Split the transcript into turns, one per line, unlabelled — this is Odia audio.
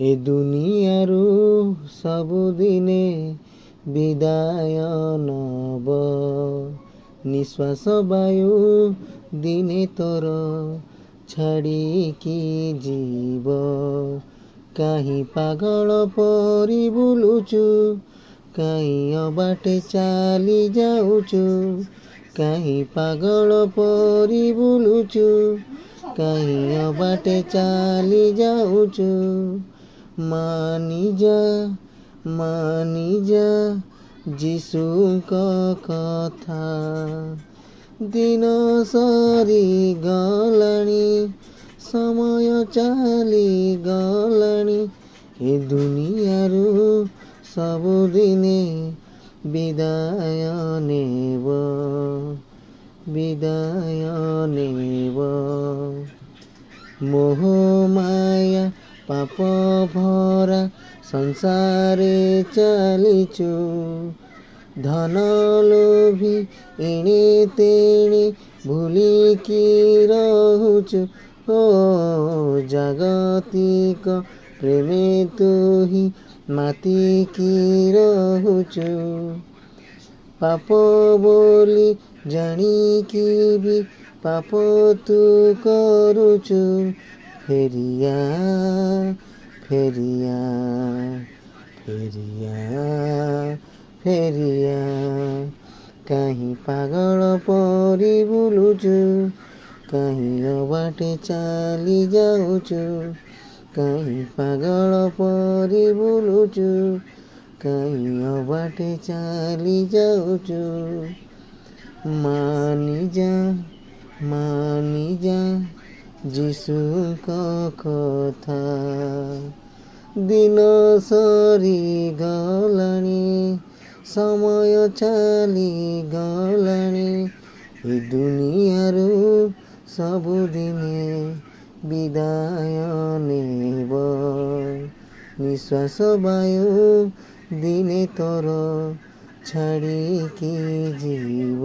ଏ ଦୁନିଆରୁ ସବୁଦିନେ ବିଦାୟ ନବ। ନିଶ୍ୱାସ ବାୟୁ ଦିନେ ତୋର ଛାଡ଼ିକି ଯିବ। କାହିଁ ପାଗଳ ପରି ବୁଲୁଛୁ, କାହିଁ ଅବାଟେ ଚାଲି ଯାଉଛୁ। କାହିଁ ପାଗଳ ପରି ବୁଲୁଛୁ, କାହିଁ ଅବାଟେ ଚାଲି ଯାଉଛୁ। ମାନିଯା ମାନିଯା ଯୀଶୁଙ୍କ କଥା। ଦିନ ସରିଗଲାଣି, ସମୟ ଚାଲିଗଲାଣି। ଏ ଦୁନିଆରୁ ସବୁଦିନେ ବିଦାୟ ନେବ, ବିଦାୟ ନେବ। ମୋହ ମାୟା ପାପ ଭରା ସଂସାରେ ଚାଲିଛୁ। ଧନ ଲୋଭୀ ଏଣେ ତେଣେ ଭୁଲିକି ରହୁଛୁ। ଓ ଜାଗତିକ ପ୍ରେମେ ତୁ ହିଁ ମାତିକି ରହୁଛୁ। ପାପ ବୋଲି ଜାଣିକି ବି ପାପ ତୁ କରୁଛୁ। ଫେରିଆ ଫେରିଆ ଫେରିଆ ଫେରିଆ। କାହିଁ ପାଗଳ ପରି ବୁଲୁଛୁ, କାହିଁ ଅବାଟେ ଚାଲି ଯାଉଛୁ। କାହିଁ ପାଗଳ ପରି ବୁଲୁଛୁ, କାହିଁ ଅବାଟେ ଚାଲି ଯାଉଛୁ। ମାନିଯା ମାନିଯା ଯୀଶୁଙ୍କ କଥା। ଦିନ ସରିଗଲାଣି, ସମୟ ଚାଲିଗଲାଣି। ଏ ଦୁନିଆରୁ ସବୁଦିନେ ବିଦାୟ ନେବ। ନିଶ୍ୱାସ ବାୟୁ ଦିନେ ତୋର ଛାଡ଼ିକି ଯିବ।